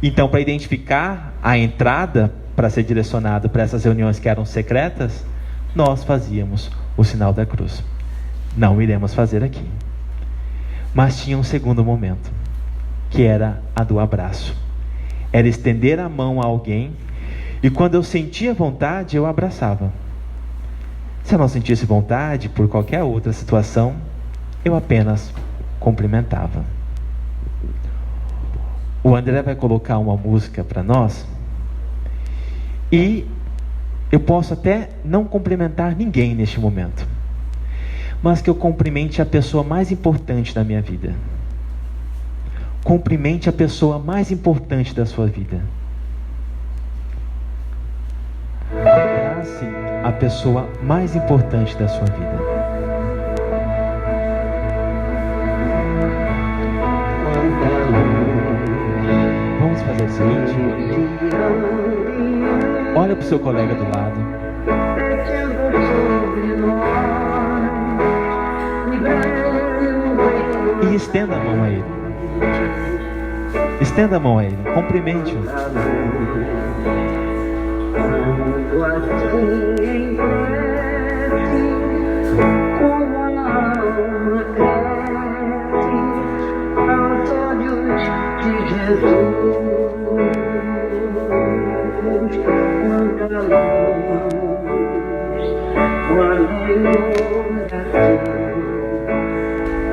Então, para identificar a entrada, para ser direcionado para essas reuniões que eram secretas, nós fazíamos o sinal da cruz. Não iremos fazer aqui. Mas tinha um segundo momento, que era a do abraço. Era estender a mão a alguém, e quando eu sentia vontade, eu abraçava. Se eu não sentisse vontade, por qualquer outra situação, eu apenas cumprimentava. O André vai colocar uma música para nós, e eu posso até não cumprimentar ninguém neste momento, mas que eu cumprimente a pessoa mais importante da minha vida. Cumprimente a pessoa mais importante da sua vida. Abrace a pessoa mais importante da sua vida. Vamos fazer o seguinte: olha para o seu colega do lado e estenda a mão a ele. Estenda a mão a ele, cumprimente-o.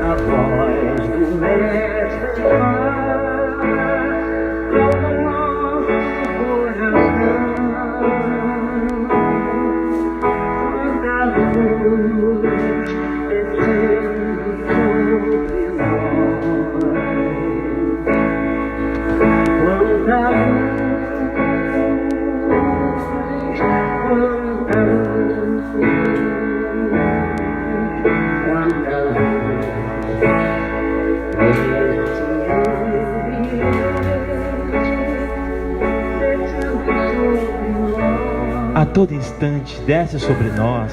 A voz do mestre a todo instante desce sobre nós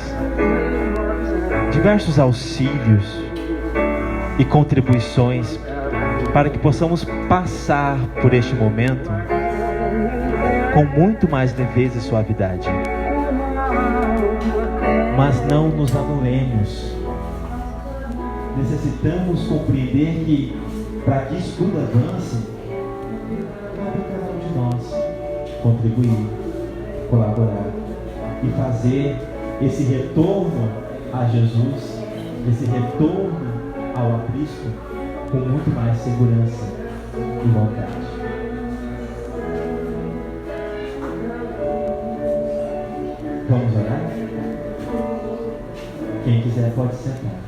diversos auxílios e contribuições para que possamos passar por este momento com muito mais leveza e suavidade. Mas não nos anulemos. Necessitamos compreender que, para que isso tudo avance, cabe a cada um de nós contribuir, colaborar e fazer esse retorno a Jesus, esse retorno ao aprisco com muito mais segurança e vontade. Vamos orar? Quem quiser pode sentar.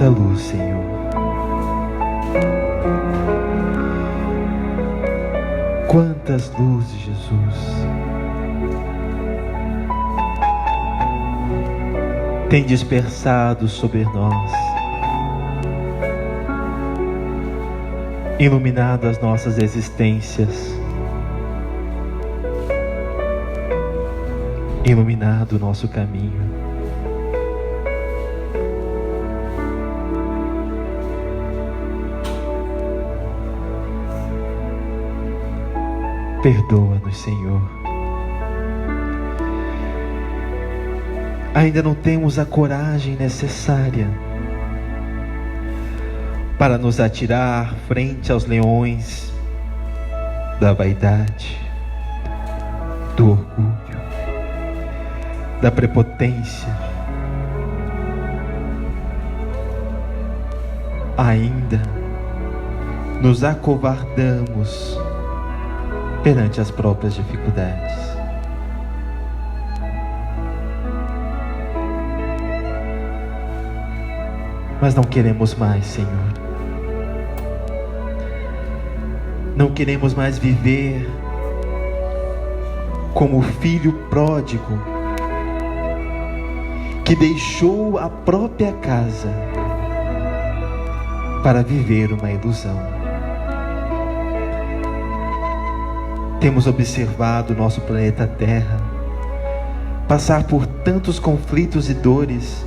quanta luz, Senhor. Quantas luzes, Jesus. Tem dispersado sobre nós, iluminado as nossas existências, iluminado o nosso caminho. Perdoa-nos, Senhor. Ainda não temos a coragem necessária para nos atirar frente aos leões da vaidade, do orgulho, da prepotência. Ainda nos acovardamos perante as próprias dificuldades. Mas não queremos mais, Senhor. Não queremos mais viver como o filho pródigo que deixou a própria casa para viver uma ilusão. Temos observado o nosso planeta Terra passar por tantos conflitos e dores,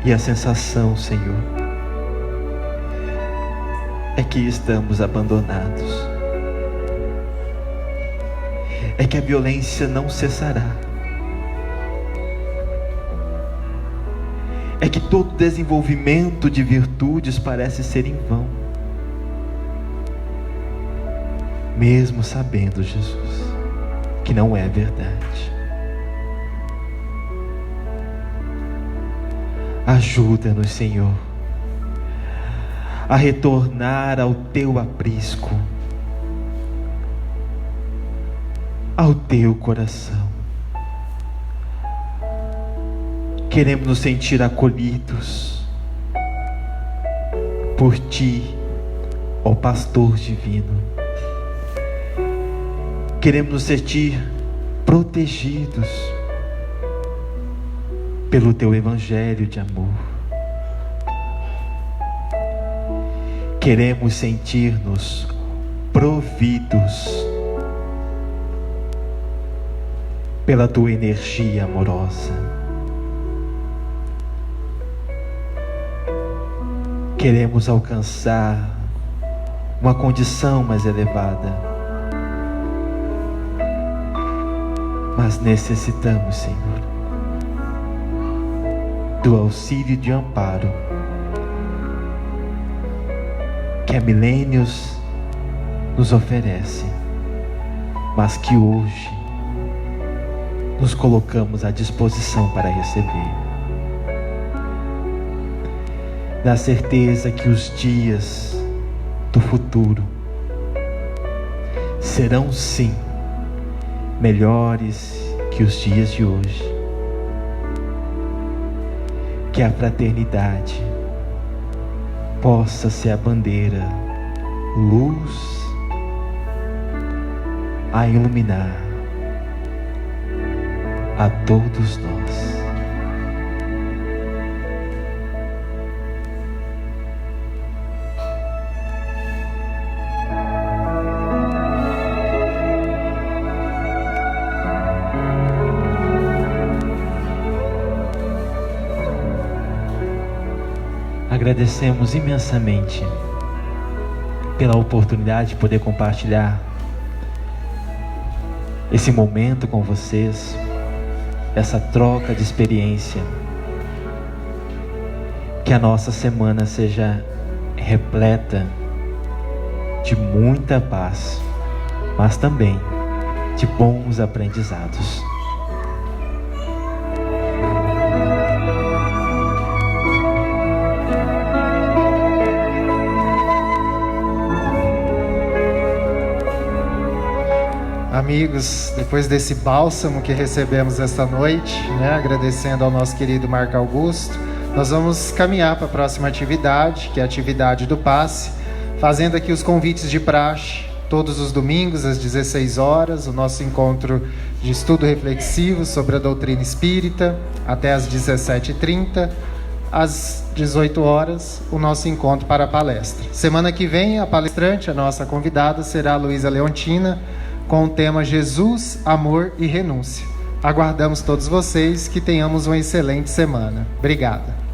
e a sensação, Senhor, é que estamos abandonados, é que a violência não cessará, é que todo desenvolvimento de virtudes parece ser em vão, mesmo sabendo, Jesus, que não é verdade. Ajuda-nos, Senhor, a retornar ao Teu aprisco, ao Teu coração. Queremos nos sentir acolhidos por Ti, ó Pastor Divino. Queremos nos sentir protegidos pelo Teu Evangelho de amor. Queremos sentir-nos providos pela Tua energia amorosa. Queremos alcançar uma condição mais elevada, mas necessitamos, Senhor, do auxílio e de amparo que há milênios nos oferece, mas que hoje nos colocamos à disposição para receber. Na certeza que os dias do futuro serão sim melhores que os dias de hoje. Que a fraternidade possa ser a bandeira, luz a iluminar a todos nós. Agradecemos imensamente pela oportunidade de poder compartilhar esse momento com vocês, essa troca de experiência. Que a nossa semana seja repleta de muita paz, mas também de bons aprendizados. Amigos, depois desse bálsamo que recebemos esta noite, agradecendo ao nosso querido Marco Augusto, Nós vamos caminhar para a próxima atividade, que é a atividade do passe, fazendo aqui os convites de praxe. Todos os domingos, às 16 horas, o nosso encontro de estudo reflexivo sobre a doutrina espírita, até às 17h30. Às 18 horas, o nosso encontro para a palestra. Semana que vem, a palestrante, a nossa convidada, será a Luísa Leontina, com o tema Jesus, Amor e Renúncia. Aguardamos todos vocês, que tenhamos uma excelente semana. Obrigado.